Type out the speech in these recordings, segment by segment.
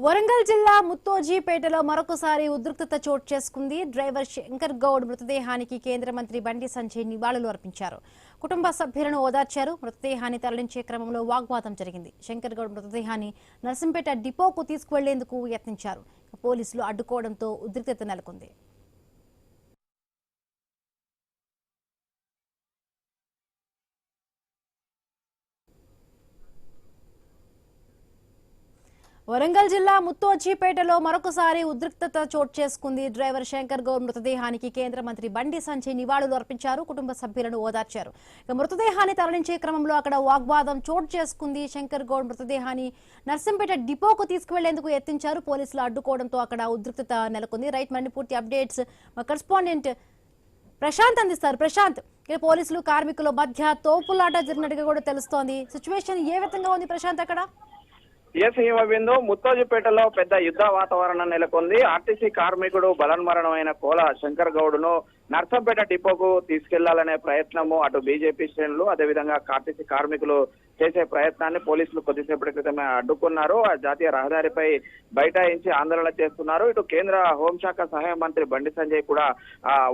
వరంగల్ జిల్లా ముత్తోజీపేటలో మరొకసారి ఉద్రిక్తత చోటు చేసుకుంది. డ్రైవర్ శంకర్ గౌడ్ మృతదేహానికి కేంద్ర మంత్రి బండి సంజయ్ నివాళులు అర్పించారు. కుటుంబ సభ్యులను ఓదార్చారు. మృతదేహాన్ని తరలించే క్రమంలో వాగ్వాదం జరిగింది. శంకర్ గౌడ్ మృతదేహాన్ని నర్సింపేట డిపోకు తీసుకువెళ్లేందుకు యత్నించారు. పోలీసులు అడ్డుకోవడంతో ఉద్రిక్తత నెలకొంది. వరంగల్ జిల్లా ముత్తోజీపేటలో మరొకసారి ఉద్రిక్తత చోటు చేసుకుంది. డ్రైవర్ శంకర్ గౌడ్ మృతదేహానికి కేంద్ర మంత్రి బండి సంజయ్ నివాళులు అర్పించారు. కుటుంబ సభ్యులను ఓదార్చారు. మృతదేహాన్ని తరలించే క్రమంలో అక్కడ వాగ్వాదం చోటు చేసుకుంది. శంకర్ గౌడ్ మృతదేహాన్ని నర్సింపేట డిపోకు తీసుకువెళ్లేందుకు యత్నించారు. పోలీసులు అడ్డుకోవడంతో అక్కడ ఉద్రిక్తత నెలకొంది. రైట్, మరిన్ని పూర్తి అప్డేట్స్ మా కరెస్పాండెంట్ ప్రశాంత్ అందిస్తారు. ప్రశాంత్, పోలీసులు కార్మికుల మధ్య తోపులాట జరిగినట్టుగా కూడా తెలుస్తోంది. సిచ్యువేషన్ ఏ విధంగా ఉంది ప్రశాంత్ అక్కడ? హిమబిందు ముత్తోజీపేటలో పెద్ద యుద్ధ వాతావరణం నెలకొంది. ఆర్టీసీ కార్మికుడు బలన్మరణమైన కోల శంకర్ గౌడ్ను నర్సంపేట డిపోకు తీసుకెళ్లాలనే ప్రయత్నము అటు బీజేపీ శ్రేణులు అదేవిధంగా ఆర్టీసీ కార్మికులు చేసే ప్రయత్నాన్ని పోలీసులు కొద్దిసేపటి క్రితమే అడ్డుకున్నారు. జాతీయ రహదారిపై బైఠాయించి ఆందోళన చేస్తున్నారు. ఇటు కేంద్ర హోంశాఖ సహాయ మంత్రి బండి సంజయ్ కూడా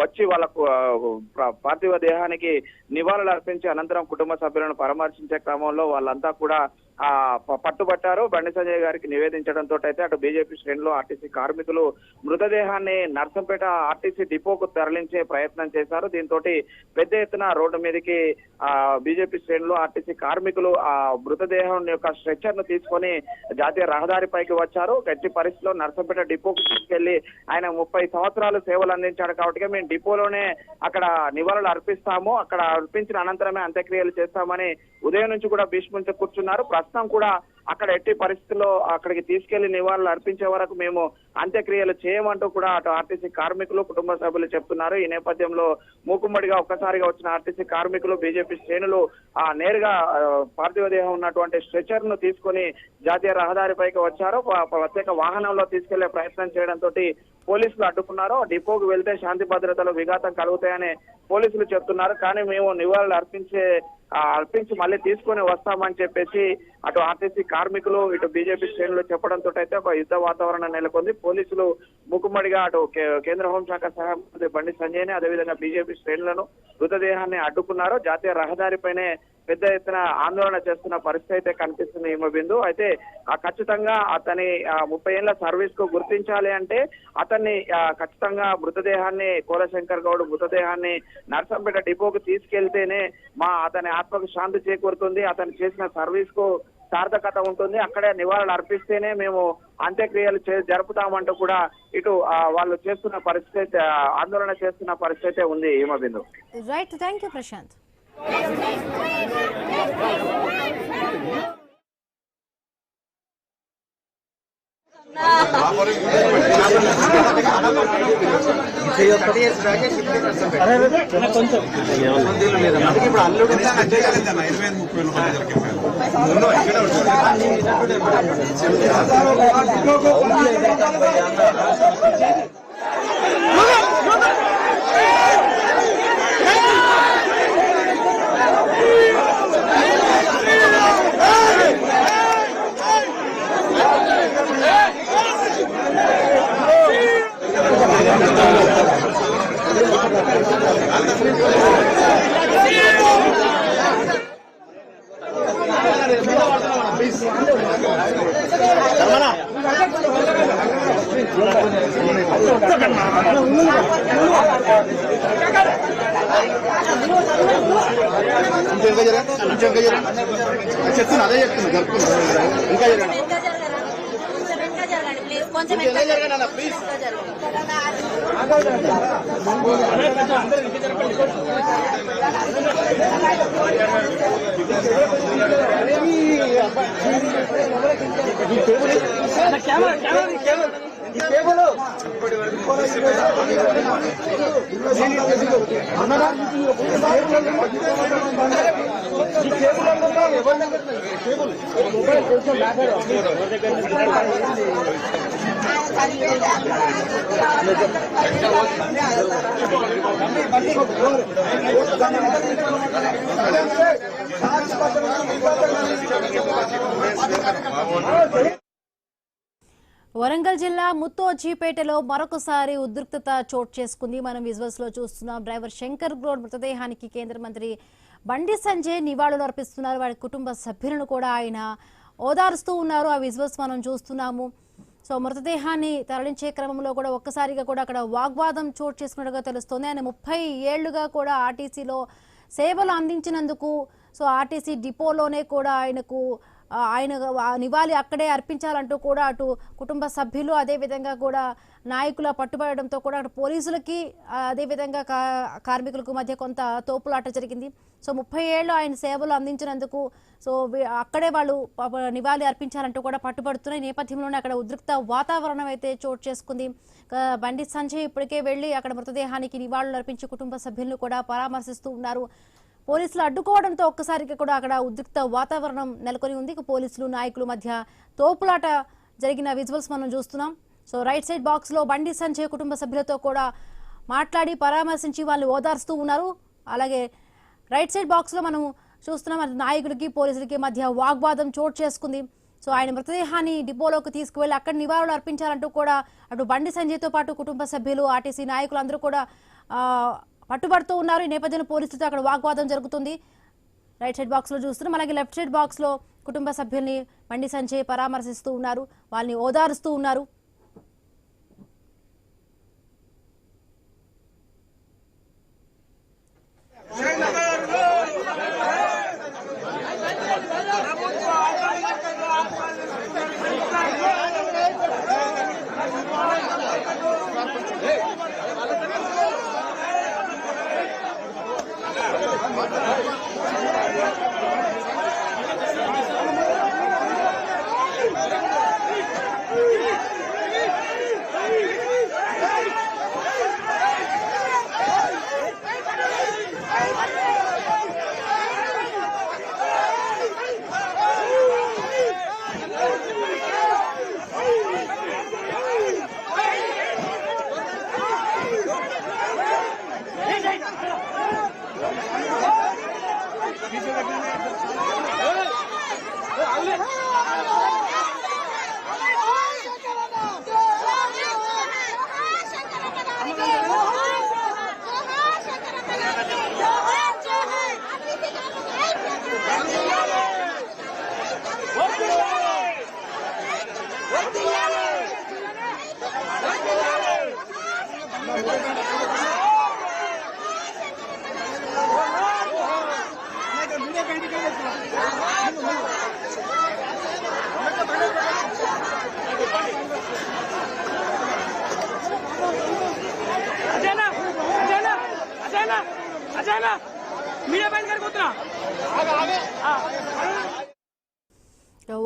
వచ్చి వాళ్ళకు పార్థివ దేహానికి నివాళులు అర్పించి అనంతరం కుటుంబ సభ్యులను పరామర్శించే క్రమంలో వాళ్ళంతా కూడా పట్టుబట్టారు. బండి సంజయ్ గారికి నివేదించడంతో అయితే అటు బీజేపీ శ్రేణులు ఆర్టీసీ కార్మికులు మృతదేహాన్ని నర్సంపేట ఆర్టీసీ డిపోకు తరలించే ప్రయత్నం చేశారు. దీంతో పెద్ద ఎత్తున రోడ్డు మీదకి బీజేపీ శ్రేణులు ఆర్టీసీ కార్మికులు ఆ మృతదేహం యొక్క స్ట్రెచ్చర్ ను తీసుకొని జాతీయ రహదారిపైకి వచ్చారు. గట్టి పరిస్థితిలో నర్సంపేట డిపోకు తీసుకెళ్లి ఆయన 30 సంవత్సరాలు సేవలు అందించాడు కాబట్టి మేము డిపోలోనే అక్కడ నివాళులు అర్పిస్తాము, అక్కడ అర్పించిన అనంతరమే అంత్యక్రియలు చేస్తామని ఉదయం నుంచి కూడా భీష్మించి కూర్చున్నారు. ప్రస్తుతం కూడా అక్కడ ఎట్టి పరిస్థితుల్లో అక్కడికి తీసుకెళ్లి నివాళులు అర్పించే వరకు మేము అంత్యక్రియలు చేయమంటూ కూడా అటు ఆర్టీసీ కార్మికులు కుటుంబ సభ్యులు చెప్తున్నారు. ఈ నేపథ్యంలో మూకుమ్మడిగా ఒక్కసారిగా వచ్చిన ఆర్టీసీ కార్మికులు బీజేపీ శ్రేణులు నేరుగా పార్థివ దేహం ఉన్నటువంటి స్ట్రెచర్ ను తీసుకొని జాతీయ రహదారిపైకి వచ్చారు. ప్రత్యేక వాహనంలో తీసుకెళ్లే ప్రయత్నం చేయడంతో పోలీసులు అడ్డుకున్నారు. డిపోకు వెళ్తే శాంతి భద్రతలు విఘాతం కలుగుతాయని పోలీసులు చెప్తున్నారు. కానీ మేము నివాళులు అర్పించి మళ్ళీ తీసుకొని వస్తామని చెప్పేసి అటు ఆర్టీసీ కార్మికులు ఇటు బీజేపీ శ్రేణులు చెప్పడంతో అయితే ఒక యుద్ధ వాతావరణం నెలకొంది. పోలీసులు మూకుమ్మడిగా అటు కేంద్ర హోంశాఖ సహాయ మంత్రి బండి సంజయ్ని అదేవిధంగా బీజేపీ శ్రేణులను మృతదేహాన్ని అడ్డుకున్నారు. జాతీయ రహదారిపైనే పెద్ద ఎత్తున ఆందోళన చేస్తున్న పరిస్థితి అయితే కనిపిస్తుంది. హిమబిందు అయితే ఖచ్చితంగా అతని 30 ఏళ్ల సర్వీస్ కు గుర్తించాలి అంటే అతన్ని ఖచ్చితంగా మృతదేహాన్ని కోలశంకర్ గౌడ్ మృతదేహాన్ని నర్సంపేట డిపోకు తీసుకెళ్తేనే అతని ఆత్మకు శాంతి చేకూరుతుంది, అతను చేసిన సర్వీస్ కు సార్థకత ఉంటుంది, అక్కడే నివాళులు అర్పిస్తేనే మేము అంత్యక్రియలు జరుపుతామంటూ కూడా ఇటు వాళ్ళు చేస్తున్న పరిస్థితి ఆందోళన చేస్తున్న పరిస్థితి ఉంది. Himabindu. Right, thank you Prashanth. చెప్తున్నా అదే చెప్తున్నా జరుపుతున్నా ఇంకా ప్లీజ్ వరంగల్ జిల్లా ముత్తోజీపేటలో మరొకసారి ఉద్రిక్తత చోటు చేసుకుంది. మనం విజువల్స్ లో చూస్తున్నాం. డ్రైవర్ శంకర్ గౌడ్ మృతదేహానికి కేంద్ర మంత్రి బండి సంజయ్ నివాళులు అర్పిస్తున్నారు. వారి కుటుంబ సభ్యులను కూడా ఆయన ఓదారుస్తూ ఉన్నారు. ఆ విజువల్స్ మనం చూస్తున్నాము. సో మృతదేహాన్ని తరలించే క్రమంలో కూడా ఒక్కసారిగా కూడా అక్కడ వాగ్వాదం చోటు చేసుకున్నట్టుగా తెలుస్తోంది. ఆయన 30 ఏళ్లుగా కూడా ఆర్టీసీలో సేవలు అందించినందుకు సో ఆర్టీసీ డిపోలోనే కూడా ఆయన నివాళి అక్కడే అర్పించాలంటూ కూడా అటు కుటుంబ సభ్యులు అదేవిధంగా కూడా నాయకుల పట్టుబడడంతో కూడా అటు పోలీసులకి అదేవిధంగా కార్మికులకు మధ్య కొంత తోపులాట జరిగింది. సో 30 ఏళ్ళు ఆయన సేవలు అందించినందుకు సో అక్కడే వాళ్ళు నివాళి అర్పించాలంటూ కూడా పట్టుబడుతున్న నేపథ్యంలోనే అక్కడ ఉద్రిక్త వాతావరణం అయితే చోటు చేసుకుంది. బండి సంజయ్ ఇప్పటికే వెళ్లి అక్కడ మృతదేహానికి నివాళులు అర్పించి కుటుంబ సభ్యులను కూడా పరామర్శిస్తూ ఉన్నారు. పోలీసులు అడ్డుకోవడంతో ఒక్కసారిగా కూడా అక్కడ ఉద్రిక్త వాతావరణం నెలకొని ఉంది. పోలీసులు నాయకుల మధ్య తోపులాట జరిగిన విజువల్స్ మనం చూస్తున్నాం. సో రైట్ సైడ్ బాక్స్ లో బండి సంజయ్ కుటుంబ సభ్యులతో కూడా మాట్లాడి పరామర్శించి వాళ్ళు ఓదార్స్తూ ఉన్నారు. అలాగే రైట్ సైడ్ బాక్స్ లో మనం చూస్తున్నాం నాయకుడికి పోలీసులకి మధ్య వాగ్వాదం చోటు చేసుకుంది. సో ఆయన మృతదేహాన్ని డిపోలోకి తీసుకువెళ్లి అక్కడ నివాళులు అర్పించాలంటూ కూడా అటు బండి సంజయ్తో పాటు కుటుంబ సభ్యులు ఆర్టీసీ నాయకులు అందరూ కూడా పట్టుబడుతూ ఉన్నారు. ఈ నేపథ్యంలో పోలీసులతో అక్కడ వాగ్వాదం జరుగుతుంది. రైట్ సైడ్ బాక్స్ లో చూస్తున్నాం. అలాగే లెఫ్ట్ సైడ్ బాక్స్ లో కుటుంబ సభ్యుల్ని బండి సంజయ్ పరామర్శిస్తూ ఉన్నారు, వాళ్ళని ఓదారుస్తూ ఉన్నారు.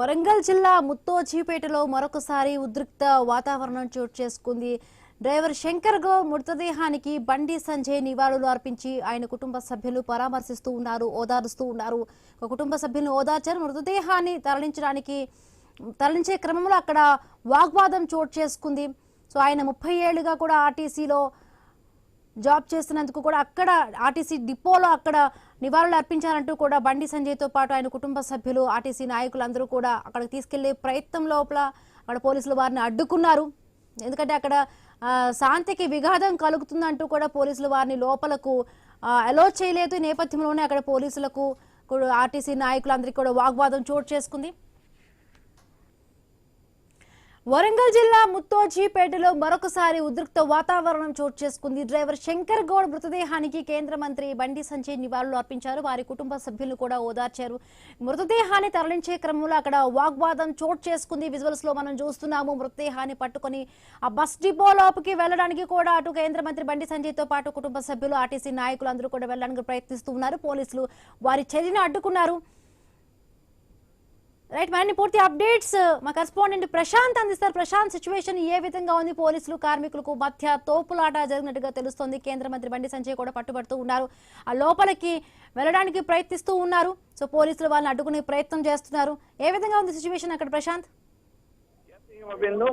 వరంగల్ జిల్లా ముత్తోజీపేటలో మరొకసారి ఉద్రిక్త వాతావరణం చోటు చేసుకుంది. డ్రైవర్ శంకర్ గౌడ్ మృతదేహానికి బండి సంజయ్ నివాళులు అర్పించి ఆయన కుటుంబ సభ్యులు పరామర్శిస్తూ ఉన్నారు, ఓదారుస్తూ ఉన్నారు. కుటుంబ సభ్యులను ఓదార్చారు. మృతదేహాన్ని తరలించే క్రమంలో అక్కడ వాగ్వాదం చోటు చేసుకుంది. సో ఆయన 30 ఏళ్లుగా కూడా ఆర్టీసీలో జాబ్ చేస్తున్నందుకు కూడా అక్కడ ఆర్టీసీ డిపోలో అక్కడ నివాళులు అర్పించాలంటూ కూడా బండి సంజయ్తో పాటు ఆయన కుటుంబ సభ్యులు ఆర్టీసీ నాయకులందరూ కూడా అక్కడికి తీసుకెళ్లే ప్రయత్నం లోపల అక్కడ పోలీసులు వారిని అడ్డుకున్నారు. ఎందుకంటే అక్కడ శాంతికి విఘాతం కలుగుతుందంటూ కూడా పోలీసులు వారిని లోపలకు అలో చేయలేదు. ఈ నేపథ్యంలోనే అక్కడ పోలీసులకు ఆర్టీసీ నాయకులందరికీ కూడా వాగ్వాదం చోటు చేసుకుంది. వరంగల్ జిల్లా ముత్తోజీపేటలో మరొకసారి ఉద్రిక్త వాతావరణం చోటు చేసుకుంది. డ్రైవర్ శంకర్ గౌడ్ మృతదేహానికి కేంద్ర మంత్రి బండి సంజయ్ నివాళులు అర్పించారు. వారి కుటుంబ సభ్యులను కూడా ఓదార్చారు. మృతదేహాన్ని తరలించే క్రమంలో అక్కడ వాగ్వాదం చోటు చేసుకుంది. విజువల్స్ లో మనం చూస్తున్నాము. మృతదేహాన్ని పట్టుకొని ఆ బస్ డిపో లోపలికి వెళ్లడానికి కూడా అటు కేంద్ర మంత్రి బండి సంజయ్ తో పాటు కుటుంబ సభ్యులు ఆర్టీసీ నాయకులు అందరూ కూడా వెళ్లడానికి ప్రయత్నిస్తూ ఉన్నారు. పోలీసులు వారి చర్యను అడ్డుకున్నారు. రైట్, మరిన్ని పూర్తి అప్డేట్స్ మా కరెస్పాండెంట్ ప్రశాంత్ అందిస్తారు. ప్రశాంత్, సిచ్యువేషన్ ఏ విధంగా ఉంది? పోలీసులు కార్మికులకు మధ్య తోపులాట జరిగినట్టుగా తెలుస్తోంది. కేంద్ర మంత్రి బండి సంజయ్ కూడా పట్టుబడుతూ ఉన్నారు. ఆ లోపలికి వెళ్ళడానికి ప్రయత్నిస్తూ ఉన్నారు. సో పోలీసులు వాళ్ళని అడ్డుకునే ప్రయత్నం చేస్తున్నారు. ఏ విధంగా ఉంది సిచ్యువేషన్ అక్కడ ప్రశాంత్?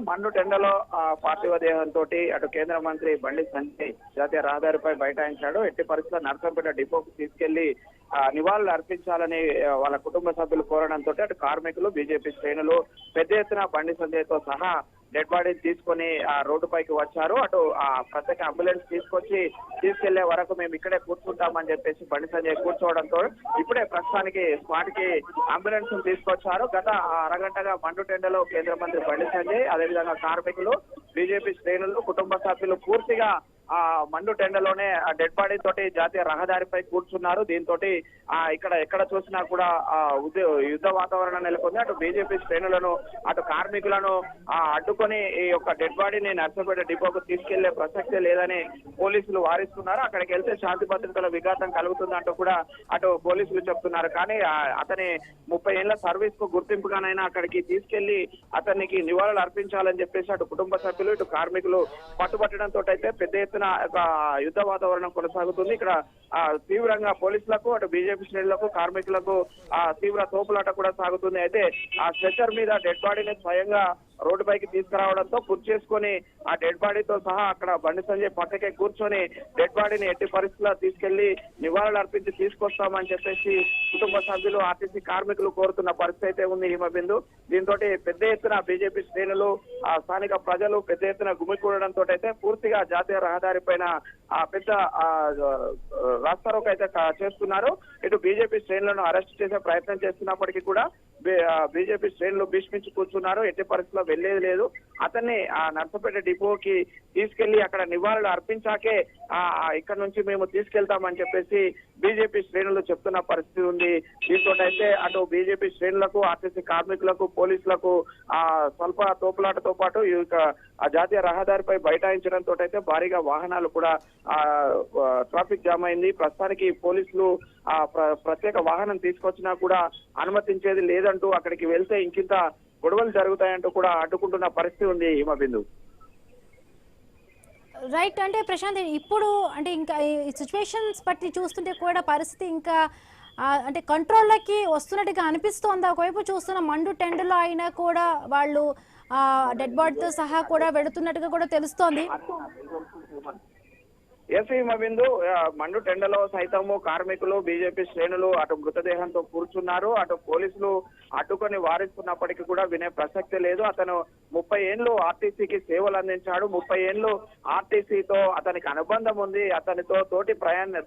మండు టెండలో పార్థివ దేహంతో అటు కేంద్ర మంత్రి బండి సంజయ్ జాతీయ రహదారిపై బైఠాయించాడు. ఎట్టి పరిస్థితుల్లో నర్సంపేట డిపోకు తీసుకెళ్లి నివాళులు అర్పించాలని వాళ్ళ కుటుంబ సభ్యులు కోరడంతో అటు కార్మికులు, బీజేపీ శ్రేణులు పెద్ద ఎత్తున బండి సంజయ్ తో సహా డెడ్ బాడీ తీసుకొని ఆ రోడ్డుపైకి వచ్చారు. అటు ఆ ప్రత్యేక అంబులెన్స్ తీసుకెళ్లే వరకు మేము ఇక్కడే కూర్చుంటామని చెప్పేసి బండి సంజయ్ కూర్చోవడంతో ఇప్పుడే ప్రస్తుతానికి స్పాట్ కి అంబులెన్స్ తీసుకొచ్చారు. గత అరగంటగా మండుటెండలో కేంద్ర మంత్రి బండి సంజయ్, అదేవిధంగా కార్మికులు, బీజేపీ శ్రేణులు, కుటుంబ సభ్యులు పూర్తిగా ఆ మండుటెండలోనే ఆ డెడ్ బాడీ తోటి జాతీయ రహదారిపై కూర్చున్నారు. దీంతో ఇక్కడ ఎక్కడ చూసినా కూడా యుద్ధ వాతావరణం నెలకొంది. అటు బీజేపీ శ్రేణులను, అటు కార్మికులను అడ్డుకొని ఈ యొక్క డెడ్ బాడీని నర్సంపేట డిపోకు తీసుకెళ్లే ప్రసక్తే లేదని పోలీసులు వారిస్తున్నారు. అక్కడికి వెళ్తే శాంతి భద్రతల విఘాతం కలుగుతుందంటూ కూడా అటు పోలీసులు చెప్తున్నారు. కానీ అతని 30 ఏళ్ల సర్వీస్ కు గుర్తింపుగానైనా అక్కడికి తీసుకెళ్లి అతనికి నివాళులు అర్పించాలని చెప్పేసి అటు కుటుంబ సభ్యులు, ఇటు కార్మికులు పట్టుబట్టడంతో అయితే పెద్ద ఎత్తున యుద్ధ వాతావరణం కొనసాగుతుంది. ఇక్కడ తీవ్రంగా పోలీసులకు, అటు బీజేపీ శ్రేణులకు, కార్మికులకు తీవ్ర తోపులాట కూడా సాగుతుంది. అయితే ఆ స్ట్రెచర్ మీద డెడ్ బాడీని స్వయంగా రోడ్డుపైకి తీసుకురావడంతో పూర్తి చేసుకొని ఆ డెడ్ బాడీతో సహా అక్కడ బండి సంజయ్ పక్కకే కూర్చొని డెడ్ బాడీని ఎట్టి పరిస్థితుల్లో తీసుకెళ్లి నివాళులు అర్పించి తీసుకొస్తామని చెప్పేసి కుటుంబ సభ్యులు, ఆర్టీసీ కార్మికులు కోరుతున్న పరిస్థితి అయితే ఉంది హిమబిందు. దీంతో పెద్ద ఎత్తున బీజేపీ శ్రేణులు, స్థానిక ప్రజలు పెద్ద ఎత్తున గుమికూడడంతో అయితే పూర్తిగా జాతీయ రహదారి పైన పెద్ద రాస్తారోకో అయితే చేస్తున్నారు. ఇటు బీజేపీ శ్రేణులను అరెస్ట్ చేసే ప్రయత్నం చేస్తున్నప్పటికీ కూడా బీజేపీ శ్రేణులు భీష్మించి కూర్చున్నారు. ఎట్టి పరిస్థితుల్లో వెళ్లేది లేదు. అతన్ని ఆ నర్సంపేట డిపోకి తీసుకెళ్లి అక్కడ నివాళులు అర్పించాకే ఇక్కడ నుంచి మేము తీసుకెళ్తామని చెప్పేసి బీజేపీ శ్రేణులు చెప్తున్న పరిస్థితి ఉంది. దీంతో అయితే అటు బీజేపీ శ్రేణులకు, ఆర్టీసీ కార్మికులకు, పోలీసులకు స్వల్ప తోపులాటతో పాటు ఆ జాతీయ రహదారిపై బైఠాయించడంతో అయితే భారీగా వాహనాలు కూడా ట్రాఫిక్ జామ్ అయింది. ప్రస్తుతానికి పోలీసులు ప్రత్యేక వాహనం తీసుకొచ్చినా కూడా అనుమతించేది లేదంటూ అక్కడికి వెళ్తే ఇంకింత గొడవలు జరుగుతాయంటూ కూడా అడ్డుకుంటున్న పరిస్థితి ఉంది హిమబిందు. రైట్. అంటే ప్రశాంత్, ఇప్పుడు అంటే ఇంకా ఈ సిచ్యువేషన్స్ బట్టి చూస్తుంటే కూడా పరిస్థితి ఇంకా అంటే కంట్రోల్లోకి వస్తున్నట్టుగా అనిపిస్తోంది. ఒకవైపు చూస్తున్న మండు టెండలో అయినా కూడా వాళ్ళు డెడ్ బాడీతో సహా కూడా వెళుతున్నట్టుగా కూడా తెలుస్తోంది. ఎస్ హిమబిందు, మండు టెండలో సైతము కార్మికులు, బీజేపీ శ్రేణులు అటు మృతదేహంతో కూర్చున్నారు. అటు పోలీసులు అడ్డుకొని వారిస్తున్నప్పటికీ కూడా వినే ప్రసక్తి లేదు. అతను 30 ఏళ్లు ఆర్టీసీకి సేవలు అందించాడు. 30 ఏళ్లు ఆర్టీసీతో అతనికి అనుబంధం ఉంది. అతనితో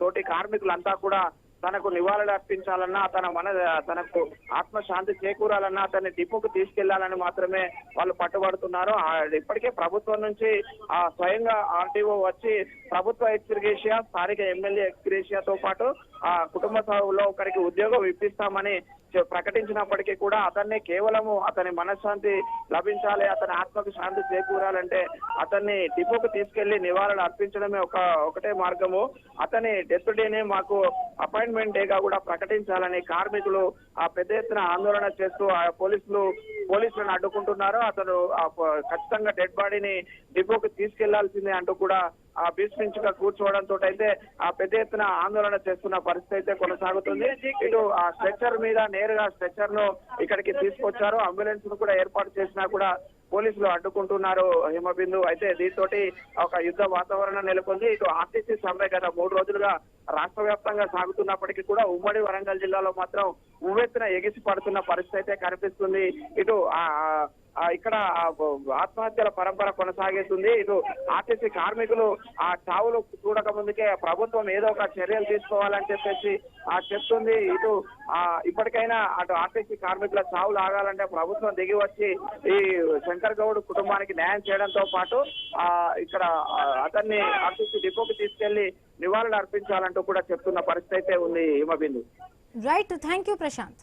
తోటి కార్మికులంతా కూడా తనకు నివాళులు అర్పించాలన్నా, తనకు ఆత్మశాంతి చేకూరాలన్నా అతన్ని డిపోకు తీసుకెళ్లాలని మాత్రమే వాళ్ళు పట్టుబడుతున్నారు. ఇప్పటికే ప్రభుత్వం నుంచి స్వయంగా ఆర్టీఓ వచ్చి ప్రభుత్వ ఎక్స్గ్రేషియా, స్థానిక ఎమ్మెల్యే ఎక్స్గ్రేషియాతో పాటు కుటుంబ సభలో ఒకరికి ఉద్యోగం ఇప్పిస్తామని ప్రకటించినప్పటికీ కూడా అతన్ని కేవలము అతని మనశ్శాంతి లభించాలి, అతని ఆత్మకు శాంతి చేకూరాలంటే అతన్ని డిపోకు తీసుకెళ్లి నివాళులు అర్పించడమే ఒకటే మార్గము. అతని డెత్ డేనే మాకు అపాయింట్మెంట్ డేగా కూడా ప్రకటించాలని కార్మికులు పెద్ద ఎత్తున ఆందోళన చేస్తూ పోలీసులను అడ్డుకుంటున్నారు. అతను ఖచ్చితంగా డెడ్ బాడీని డిపోకు తీసుకెళ్లాల్సిందే అంటూ కూడా భీష్మించుగా కూర్చోవడంతో అయితే పెద్ద ఎత్తున ఆందోళన చేస్తున్న పరిస్థితి అయితే కొనసాగుతుంది. ఇటు ఆ స్ట్రెచర్ మీద నేరుగా స్ట్రెచర్ ను ఇక్కడికి తీసుకొచ్చారు. అంబులెన్స్ ను కూడా ఏర్పాటు చేసినా కూడా పోలీసులు అడ్డుకుంటున్నారు హిమబిందు. అయితే దీంతో ఒక యుద్ధ వాతావరణం నెలకొంది. ఇటు ఆర్టీసీ సమ్మె గత 3 రోజులుగా రాష్ట్ర వ్యాప్తంగా సాగుతున్నప్పటికీ కూడా ఉమ్మడి వరంగల్ జిల్లాలో మాత్రం ఉవ్వెత్తున ఎగిసి పడుతున్న పరిస్థితి అయితే కనిపిస్తుంది. ఇటు ఇక్కడ ఆత్మహత్యల పరంపర కొనసాగుతుంది. ఇటు ఆర్టీసీ కార్మికులు ఆ చావులు చూడక ముందుకే ప్రభుత్వం ఏదో ఒక చర్యలు తీసుకోవాలని చెప్పేసి చెప్తుంది. ఇటు ఇప్పటికైనా అటు ఆర్టీసీ కార్మికుల చావులు ఆగాలంటే ప్రభుత్వం దిగి వచ్చి ఈ శంకర్ గౌడ్ కుటుంబానికి న్యాయం చేయడంతో పాటు ఇక్కడ అతన్ని ఆర్టీసీ డిపోకి తీసుకెళ్లి నివాళులు అర్పించాలంటూ కూడా చెప్తున్న పరిస్థితి అయితే ఉంది Himabindu. Right. Thank you Prashanth.